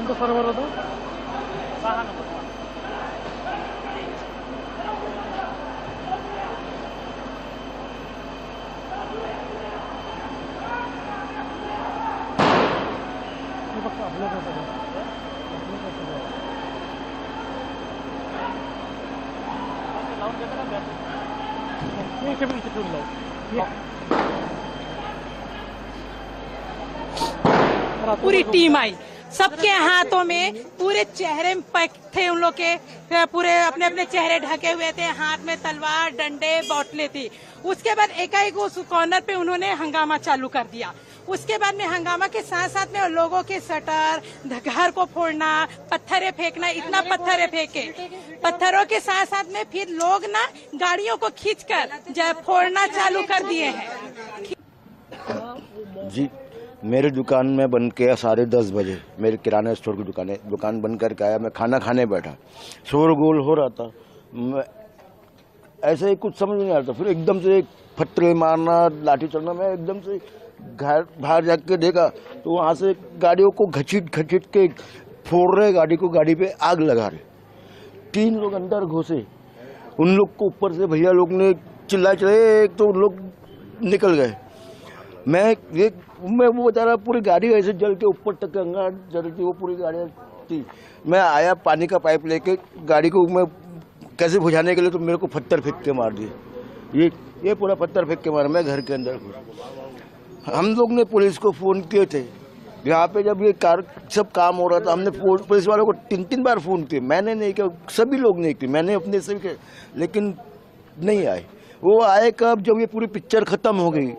कोणता सर्व्हर होता? 6 नंबर. हे फक्त आपलं कसं आहे? लावून देतो ना बॅटरी. हे केबल ठेवून लाव. पूरी टीम आई, सबके हाथों में पूरे चेहरे पैक थे, उन लोग के पूरे अपने अपने चेहरे ढके हुए थे, हाथ में तलवार डंडे बोतलें थी। उसके बाद एकाएक उस कॉर्नर पे उन्होंने हंगामा चालू कर दिया। उसके बाद में हंगामा के साथ साथ में लोगों के शटर, घर को फोड़ना, पत्थरें फेंकना, इतना पत्थरें फेंके। पत्थरों के साथ साथ में फिर लोग ना गाड़ियों को खींचकर फोड़ना चालू कर दिए हैं। जी, मेरी दुकान में बंद किया 10:30 बजे। मेरे किराना स्टोर की दुकान है, दुकान बंद करके आया, मैं खाना खाने बैठा, शोरगुल हो रहा था, मैं ऐसे ही कुछ समझ नहीं आ रहा था। फिर एकदम से फटरे मारना, लाठी चलना, मैं एकदम से घर बाहर जाके देखा तो वहाँ से गाड़ियों को घसीट के फोड़ रहे, गाड़ी को, गाड़ी पे आग लगा रहे। 3 लोग अंदर घुसे, उन लोग को ऊपर से भैया लोग ने चिल्लाए, तो उन लोग निकल गए। मैं वो बता रहा, पूरी गाड़ी ऐसे जल के ऊपर तक अंगार जल रही थी, वो पूरी गाड़ी थी। मैं आया पानी का पाइप लेके, गाड़ी को मैं कैसे बुझाने के लिए, तो मेरे को पत्थर फेंक के मार दिए। ये पूरा पत्थर फेंक के मारा। मैं घर के अंदर घुसा। हम लोग ने पुलिस को फ़ोन किए थे, यहाँ पे जब ये सब काम हो रहा था, हमने पुलिस वालों को 3 बार फ़ोन किए। मैंने नहीं किया, सभी लोग नहीं किए, मैंने अपने से किया, लेकिन नहीं आए। वो आए कब? जब ये पूरी पिक्चर ख़त्म हो गई।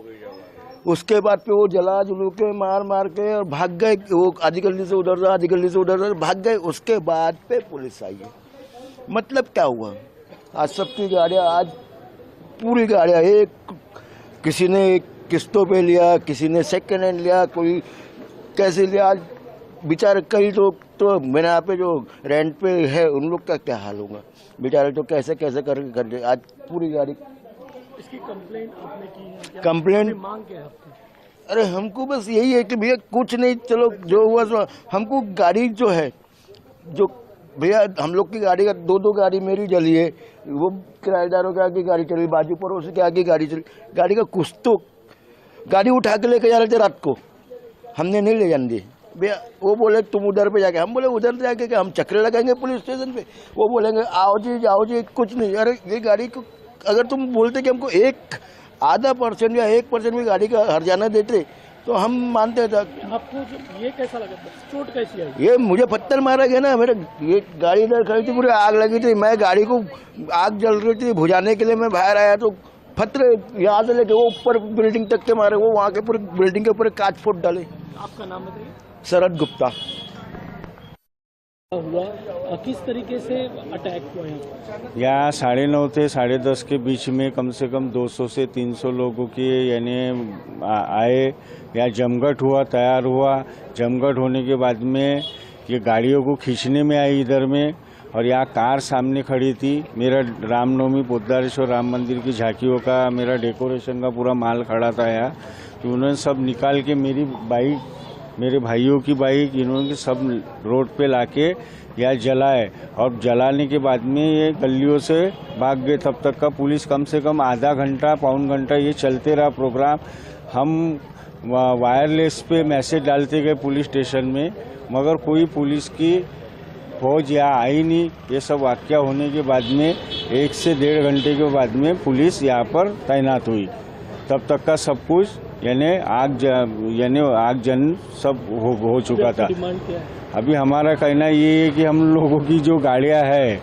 उसके बाद पे वो जला जुलू के मार के और भाग गए। वो आधी गली से उधर, आधी गली से उधर भाग गए। उसके बाद पे पुलिस आई है। मतलब क्या हुआ? आज सबकी गाड़ियाँ, आज पूरी गाड़ियाँ, एक किसी ने किस्तों पे लिया, किसी ने सेकेंड हैंड लिया, कोई कैसे लिया। आज बेचारे कई लोग तो मेरे यहाँ पे जो रेंट पे है, उन लोग का क्या हाल होगा? बेचारे तो कैसे करके आज पूरी गाड़ी। इसकी कंप्लेंट आपने की है क्या? कंप्लेंट मांग क्या है आपकी? अरे हमको बस यही है कि भैया कुछ नहीं, चलो जो हुआ सो, हमको गाड़ी जो है, जो भैया हम लोग की गाड़ी का 2 गाड़ी मेरी जली है, वो किराएदारों के आगे गाड़ी चली, बाजू पड़ोसी के आगे गाड़ी चली। गाड़ी का कुछ तो, गाड़ी उठा के लेके जा रहे थे रात को, हमने नहीं ले जाने दी भैया। वो बोले तुम उधर पे जाके, हम बोले उधर जाके कि हम चक्कर लगाएंगे पुलिस स्टेशन पे। वो बोलेंगे आओ जी जाओ जी, कुछ नहीं। अरे ये गाड़ी को अगर तुम बोलते कि हमको 0.5% या 1% भी गाड़ी का हर्जाना देते तो हम मानते थे। आपको ये कैसा लगा? चोट कैसी आई? ये मुझे पत्थर मारा गया ना, मेरे ये गाड़ी इधर खड़ी थी, पूरी आग लगी थी, मैं गाड़ी को, आग जल रही थी, बुझाने के लिए मैं बाहर आया तो पत्थर यहाँ से लेके वो ऊपर बिल्डिंग तक के मारे। वो वहाँ के पूरे बिल्डिंग के ऊपर कांच फोड़ डाले। आपका नाम बताइए। शरद गुप्ता। हुआ किस तरीके से अटैक हुआ यहाँ 9:30 से 10:30 के बीच में कम से कम 200 से 300 लोगों की यानी आए, यहाँ जमघट हुआ, तैयार हुआ। जमघट होने के बाद में ये गाड़ियों को खींचने में आई इधर में, और यहाँ कार सामने खड़ी थी। मेरा रामनवमी पोद्दारेश्वर राम मंदिर की झांकियों का, मेरा डेकोरेशन का पूरा माल खड़ा था यहाँ। तो उन्होंने सब निकाल के मेरी बाइक, मेरे भाइयों की बाइक, इन्होंने सब रोड पे लाके या जलाए, और जलाने के बाद में ये गलियों से भाग गए। तब तक का पुलिस कम से कम आधा घंटा, पौन घंटा ये चलते रहा प्रोग्राम। हम वायरलेस पे मैसेज डालते गए पुलिस स्टेशन में, मगर कोई पुलिस की फौज यहाँ आई नहीं। ये सब वाक़या होने के बाद में 1 से 1.5 घंटे के बाद में पुलिस यहाँ पर तैनात हुई। तब तक का सब कुछ यानी आगजन सब हो चुका था। डिमांड क्या है? अभी हमारा कहना ये है कि हम लोगों की जो गाड़ियाँ है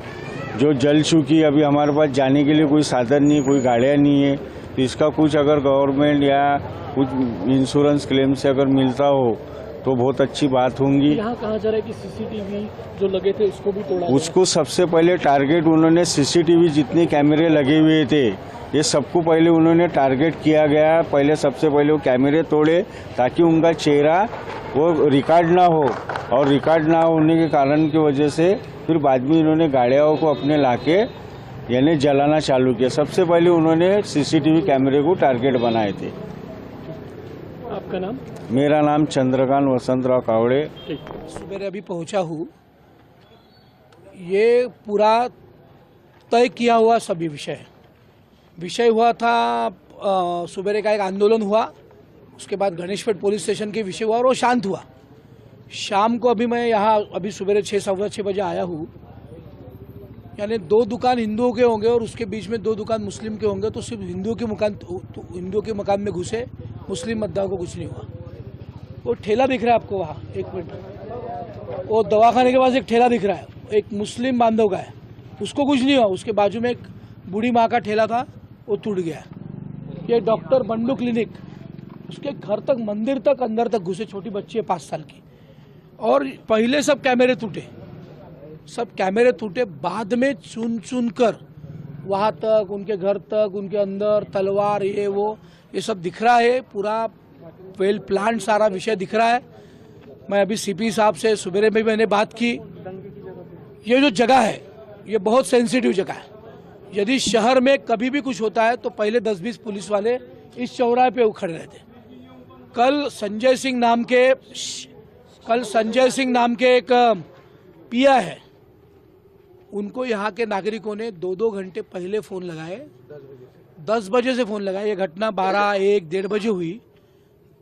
जो जल चुकी, अभी हमारे पास जाने के लिए कोई साधन नहीं, कोई गाड़ियाँ नहीं है, तो इसका कुछ अगर गवर्नमेंट या कुछ इंश्योरेंस क्लेम से अगर मिलता हो तो बहुत अच्छी बात होंगी। यहाँ कहा जा रहा है कि सीसीटीवी जो लगे थे उसको भी तोड़ा, उसको सबसे पहले टारगेट उन्होंने सीसीटीवी जितने कैमरे लगे हुए थे ये सबको पहले उन्होंने टारगेट किया गया। पहले सबसे पहले वो कैमरे तोड़े ताकि उनका चेहरा वो रिकॉर्ड ना हो, और रिकॉर्ड ना होने के कारण की वजह से फिर बाद में इन्होंने गाड़ियों को अपने लाके यानी जलाना चालू किया। सबसे पहले उन्होंने सीसीटीवी कैमरे को टारगेट बनाए थे। आपका नाम? मेरा नाम चंद्रकांत वसंतराव कावड़े। सुबह अभी पहुंचा हूँ। ये पूरा तय किया हुआ सभी विषय हुआ था। सुबह का एक आंदोलन हुआ, उसके बाद गणेशपेट पुलिस स्टेशन के विषय हुआ और वो शांत हुआ। शाम को अभी मैं यहाँ अभी सुबह 6-6:15 बजे आया हूँ। यानी 2 दुकान हिंदुओं के होंगे और उसके बीच में 2 दुकान मुस्लिम के होंगे, तो सिर्फ हिंदुओं के मकान में घुसे, मुस्लिम मतदाताओं को कुछ नहीं हुआ। वो ठेला दिख रहा है आपको वहाँ, 1 मिनट, वो दवाखाने के पास एक ठेला दिख रहा है, एक मुस्लिम बांधव का है, उसको कुछ नहीं हुआ। उसके बाजू में एक बूढ़ी माँ का ठेला था, वो टूट गया। ये डॉक्टर बंडू क्लिनिक, उसके घर तक, मंदिर तक, अंदर तक घुसे, छोटी बच्ची है 5 साल की। और पहले सब कैमरे टूटे, बाद में चुन कर वहाँ तक, उनके घर तक, उनके अंदर तलवार, ये सब दिख रहा है। पूरा वेल प्लान सारा विषय दिख रहा है। मैं अभी सीपी साहब से सुबह में मैंने बात की। ये जो जगह है, ये बहुत सेंसिटिव जगह है। यदि शहर में कभी भी कुछ होता है तो पहले 10-20 पुलिस वाले इस चौराहे पे खड़े रहते। कल संजय सिंह नाम के एक पिया है, उनको यहाँ के नागरिकों ने 2-2 घंटे पहले फोन लगाए, 10 बजे से फोन लगाए। ये घटना 12, 1, 1:30 बजे हुई।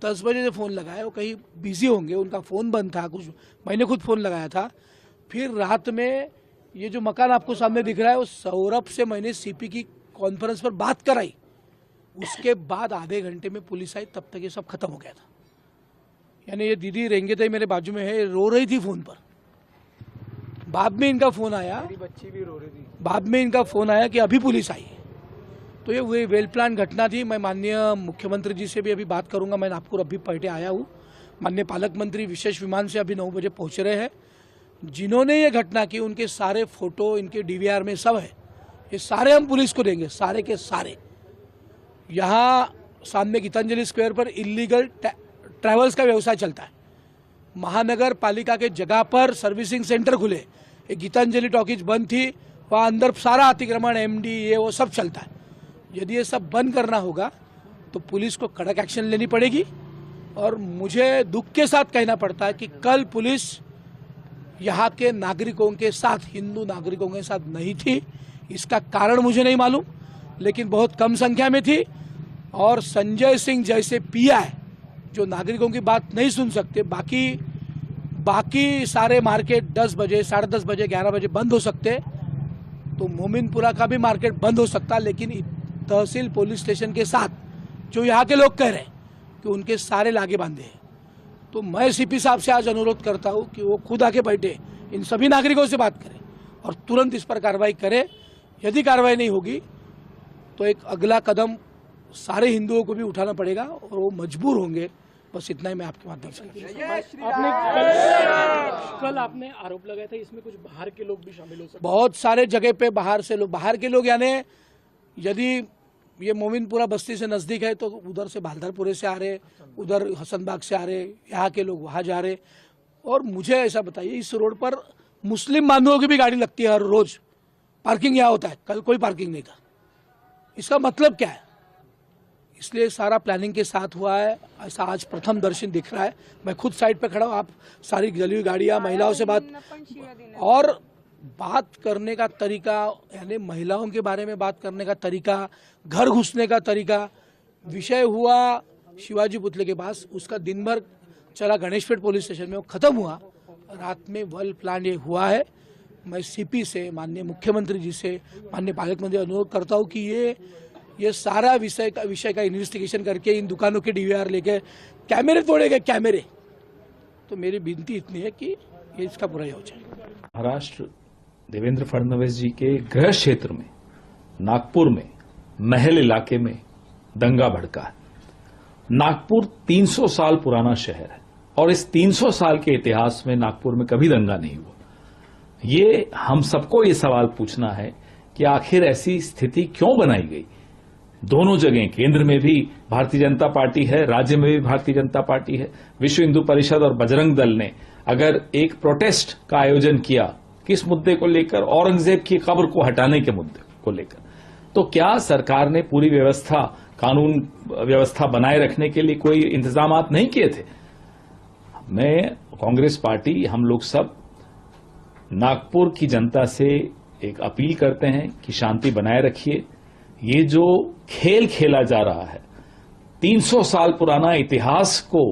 10 बजे से फोन लगाए, वो कहीं बिजी होंगे, उनका फोन बंद था, कुछ मैंने खुद फोन लगाया था। फिर रात में ये जो मकान आपको सामने दिख रहा है, वो सौरभ से मैंने सीपी की कॉन्फ्रेंस पर बात कराई। उसके बाद आधे घंटे में पुलिस आई, तब तक ये सब खत्म हो गया था। यानी ये दीदी रेंगेताई मेरे बाजू में है, रो रही थी फोन पर। बाद में इनका फोन आया, बच्ची भी रो रही थी। बाद में इनका फोन आया कि अभी पुलिस आई। तो ये वेल प्लान घटना थी। मैं माननीय मुख्यमंत्री जी से भी अभी बात करूंगा। मैं नागपुर अभी पलटे आया हूँ। माननीय पालक मंत्री विशेष विमान से अभी 9 बजे पहुंच रहे हैं। जिन्होंने ये घटना की, उनके सारे फोटो इनके DVR में सब है। ये सारे हम पुलिस को देंगे, सारे के सारे। यहाँ सामने गीतांजलि स्क्वायर पर इलीगल ट्रैवल्स का व्यवसाय चलता है। महानगर पालिका के जगह पर सर्विसिंग सेंटर खुले, एक गीतांजलि टॉकीज बंद थी, वहाँ अंदर सारा अतिक्रमण, MD, ये वो सब चलता है। यदि ये सब बंद करना होगा तो पुलिस को कड़क एक्शन लेनी पड़ेगी। और मुझे दुख के साथ कहना पड़ता है कि कल पुलिस यहाँ के नागरिकों के साथ, हिंदू नागरिकों के साथ नहीं थी। इसका कारण मुझे नहीं मालूम, लेकिन बहुत कम संख्या में थी। और संजय सिंह जैसे पिया है जो नागरिकों की बात नहीं सुन सकते, बाकी सारे मार्केट 10 बजे, 10:30 बजे, 11 बजे बंद हो सकते, तो मोमिनपुरा का भी मार्केट बंद हो सकता। लेकिन तहसील पुलिस स्टेशन के साथ जो यहाँ के लोग कह रहे हैं कि उनके सारे लागे बांधे हैं, तो मैं सीपी साहब से आज अनुरोध करता हूँ कि वो खुद आके बैठे, इन सभी नागरिकों से बात करें और तुरंत इस पर कार्रवाई करें। यदि कार्रवाई नहीं होगी तो एक अगला कदम सारे हिंदुओं को भी उठाना पड़ेगा और वो मजबूर होंगे। बस इतना ही मैं आपके माध्यम से। कल आपने आरोप लगाया था इसमें कुछ बाहर के लोग भी शामिल हो सकते। बहुत सारे जगह पे बाहर के लोग, यानी यदि ये मोमिनपुरा बस्ती से नजदीक है तो उधर से भालदारपुरे से आ रहे, उधर हसनबाग से आ रहे, यहाँ के लोग वहाँ जा रहे। और मुझे ऐसा बताइए, इस रोड पर मुस्लिम बांधवों की भी गाड़ी लगती है हर रोज, पार्किंग यहाँ होता है, कल कोई पार्किंग नहीं था। इसका मतलब क्या है? इसलिए सारा प्लानिंग के साथ हुआ है। ऐसा आज प्रथम दर्शन दिख रहा है। मैं खुद साइड पे खड़ा हूँ, आप सारी जली हुई गाड़ियाँ, महिलाओं से बात करने का तरीका, यानी महिलाओं के बारे में बात करने का तरीका, घर घुसने का तरीका। विषय हुआ शिवाजी पुतले के पास, उसका दिन भर चला गणेशपेट पुलिस स्टेशन में, वो खत्म हुआ। रात में वेल प्लान ये हुआ है। मैं सीपी से, माननीय मुख्यमंत्री जी से, माननीय पालक मंत्री अनुरोध करता हूँ कि ये सारा विषय का इन्वेस्टिगेशन करके इन दुकानों के DVR लेके, कैमरे तोड़े गए कैमरे, तो मेरी विनती इतनी है कि ये इसका पूरा हो जाए। महाराष्ट्र देवेंद्र फडणवीस जी के गृह क्षेत्र में, नागपुर में, महल इलाके में दंगा भड़का है। नागपुर 300 साल पुराना शहर है और इस 300 साल के इतिहास में नागपुर में कभी दंगा नहीं हुआ। ये हम सबको ये सवाल पूछना है कि आखिर ऐसी स्थिति क्यों बनाई गई। दोनों जगह, केंद्र में भी भारतीय जनता पार्टी है, राज्य में भी भारतीय जनता पार्टी है। विश्व हिंदू परिषद और बजरंग दल ने अगर एक प्रोटेस्ट का आयोजन किया, किस मुद्दे को लेकर? औरंगजेब की कब्र को हटाने के मुद्दे को लेकर। तो क्या सरकार ने पूरी व्यवस्था कानून व्यवस्था बनाए रखने के लिए कोई इंतजाम नहीं किए थे। मैं, कांग्रेस पार्टी, हम लोग सब नागपुर की जनता से एक अपील करते हैं कि शांति बनाए रखिए। ये जो खेल खेला जा रहा है, 300 साल पुराना इतिहास को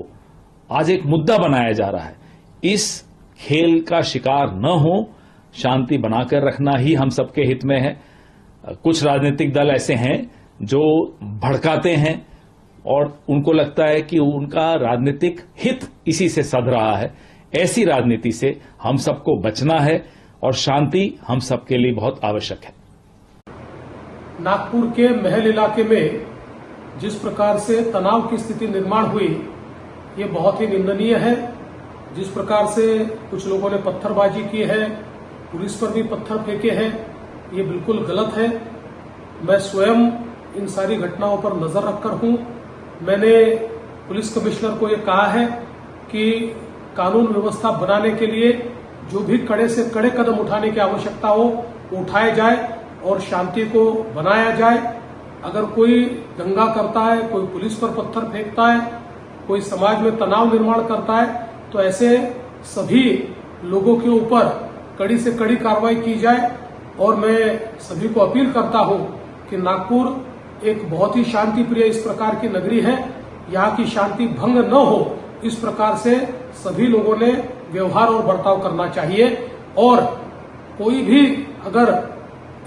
आज एक मुद्दा बनाया जा रहा है, इस खेल का शिकार न हो, शांति बनाकर रखना ही हम सबके हित में है। कुछ राजनीतिक दल ऐसे हैं जो भड़काते हैं और उनको लगता है कि उनका राजनीतिक हित इसी से सध रहा है। ऐसी राजनीति से हम सबको बचना है और शांति हम सबके लिए बहुत आवश्यक है। नागपुर के महल इलाके में जिस प्रकार से तनाव की स्थिति निर्माण हुई, ये बहुत ही निंदनीय है। जिस प्रकार से कुछ लोगों ने पत्थरबाजी की है, पुलिस पर भी पत्थर फेंके हैं, ये बिल्कुल गलत है। मैं स्वयं इन सारी घटनाओं पर नजर रखकर हूं। मैंने पुलिस कमिश्नर को ये कहा है कि कानून व्यवस्था बनाने के लिए जो भी कड़े से कड़े कदम उठाने की आवश्यकता हो वो उठाए जाए और शांति को बनाया जाए। अगर कोई दंगा करता है, कोई पुलिस पर पत्थर फेंकता है, कोई समाज में तनाव निर्माण करता है, तो ऐसे सभी लोगों के ऊपर कड़ी से कड़ी कार्रवाई की जाए। और मैं सभी को अपील करता हूं कि नागपुर एक बहुत ही शांति प्रिय इस प्रकार की नगरी है, यहाँ की शांति भंग न हो, इस प्रकार से सभी लोगों ने व्यवहार और बर्ताव करना चाहिए। और कोई भी अगर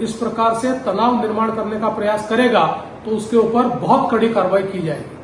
इस प्रकार से तनाव निर्माण करने का प्रयास करेगा तो उसके ऊपर बहुत कड़ी कार्रवाई की जाएगी।